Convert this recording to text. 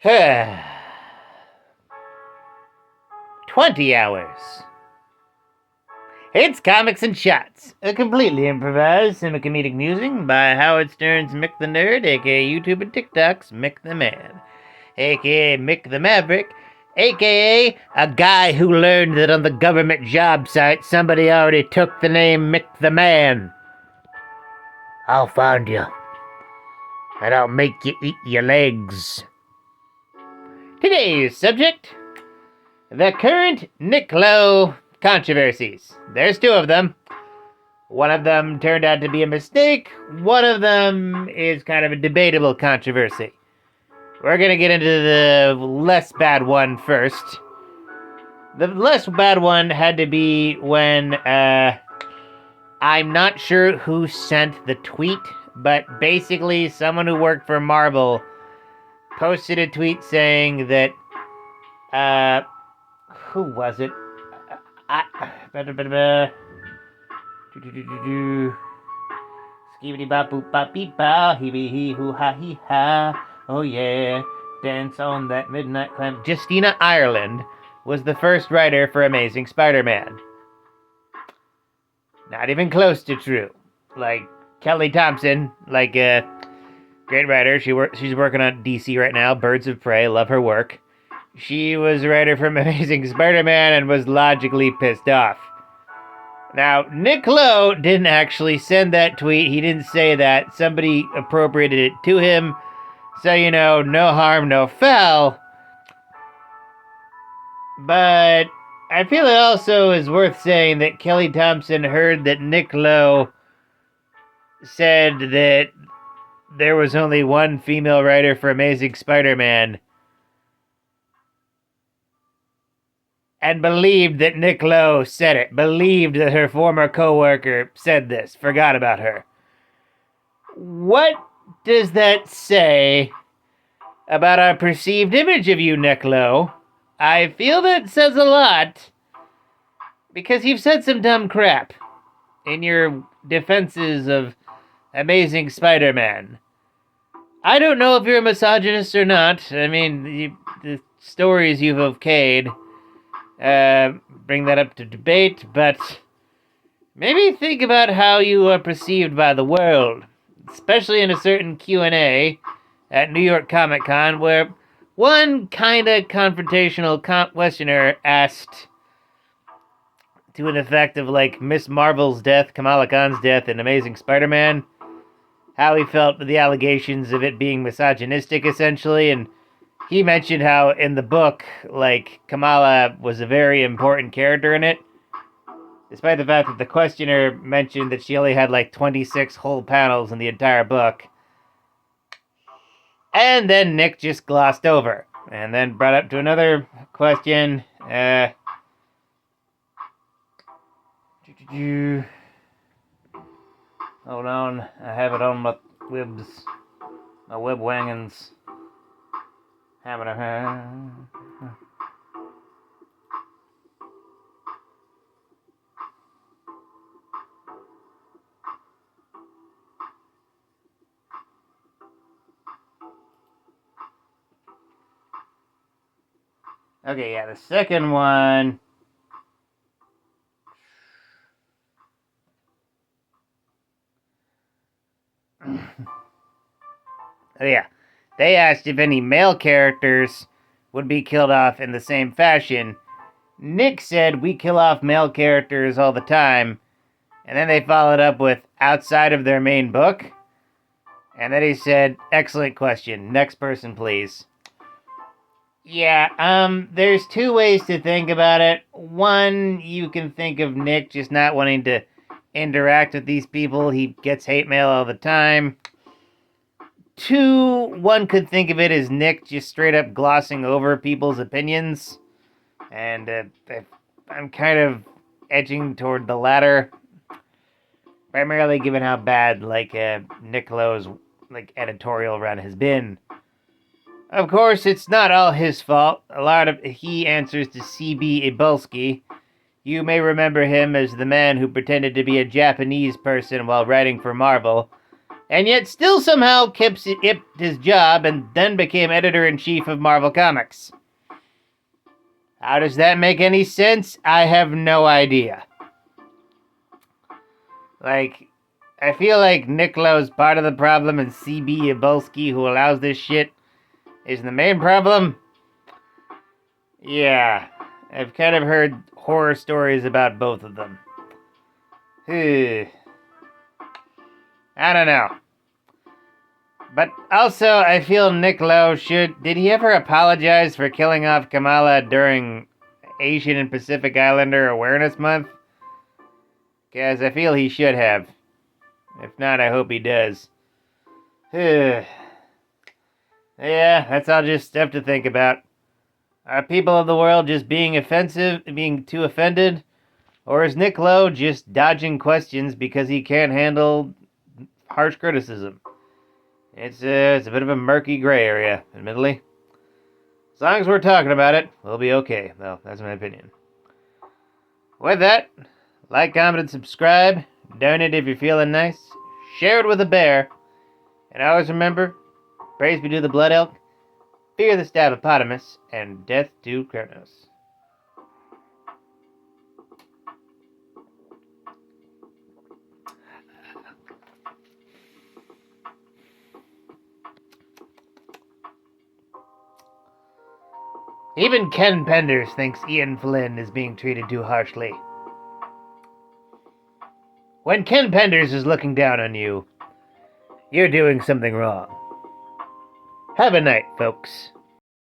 20 hours. It's Comics and Shots, a completely improvised semi-comedic musing by Howard Stern's Mick the Nerd, aka YouTube and TikTok's Mick the Man, aka Mick the Maverick, aka a guy who learned that on the government job site somebody already took the name Mick the Man. I'll find you, and I'll make you eat your legs. Today's subject: the current Nick Lowe controversies. There's two of them. One of them turned out to be a mistake. One of them is kind of a debatable controversy. We're going to get into the less bad one first. The less bad one had to be when, I'm not sure who sent the tweet, but basically someone who worked for Marvel posted a tweet saying that, who was it? Skibidi bop boop bop beep bow, he be he hoo ha he ha. Oh yeah, dance on that midnight climb. Justina Ireland was the first writer for Amazing Spider-Man. Not even close to true. Like Kelly Thompson, like a great writer. She's working on DC right now. Birds of Prey, love her work. She was a writer from Amazing Spider-Man and was logically pissed off. Now, Nick Lowe didn't actually send that tweet. He didn't say that. Somebody appropriated it to him. So, no harm, no foul. But I feel it also is worth saying that Kelly Thompson heard that Nick Lowe said that there was only one female writer for Amazing Spider-Man, and believed that Nick Lowe said it. Believed that her former co-worker said this. Forgot about her. What does that say about our perceived image of you, Nick Lowe? I feel that says a lot, because you've said some dumb crap in your defenses of Amazing Spider-Man. I don't know if you're a misogynist or not. I mean, the stories you've okayed bring that up to debate, but maybe think about how you are perceived by the world, especially in a certain Q&A at New York Comic Con, where one kinda confrontational questioner asked to an effect of, like, Miss Marvel's death, Kamala Khan's death in Amazing Spider-Man, how he felt with the allegations of it being misogynistic, essentially, and he mentioned how in the book, like, Kamala was a very important character in it, despite the fact that the questioner mentioned that she only had, like, 26 whole panels in the entire book. And then Nick just glossed over, and then brought up to another question. Hold on, I have it on my webs, my web wangins. Having a Okay, yeah, the second one. Oh, yeah. They asked if any male characters would be killed off in the same fashion. Nick said, we kill off male characters all the time. And then they followed up with, outside of their main book? And then he said, excellent question. Next person, please. Yeah, there's two ways to think about it. One, you can think of Nick just not wanting to interact with these people. He gets hate mail all the time. Two, one could think of it as Nick just straight up glossing over people's opinions. And I'm kind of edging toward the latter. Primarily given how bad, Nick Lowe's, editorial run has been. Of course, it's not all his fault. A lot of he answers to C.B. Ibulski. You may remember him as the man who pretended to be a Japanese person while writing for Marvel, and yet still somehow kept his job and then became editor-in-chief of Marvel Comics. How does that make any sense? I have no idea. Like, I feel like Nick Lowe's part of the problem and CB Yabolsky, who allows this shit, is the main problem. Yeah, I've kind of heard horror stories about both of them. I don't know. But also, I feel Nick Lowe should... Did he ever apologize for killing off Kamala during Asian and Pacific Islander Awareness Month? Because I feel he should have. If not, I hope he does. Yeah, that's all just stuff to think about. Are people of the world just being too offended? Or is Nick Lowe just dodging questions because he can't handle harsh criticism? It's a bit of a murky gray area, admittedly. As long as we're talking about it, we'll be okay, though. That's my opinion. With that, like, comment, and subscribe. Donate if you're feeling nice. Share it with a bear. And always remember, praise be to the blood elk, fear the stabbopotamus, and death to Kronos. Even Ken Penders thinks Ian Flynn is being treated too harshly. When Ken Penders is looking down on you, you're doing something wrong. Have a night, folks.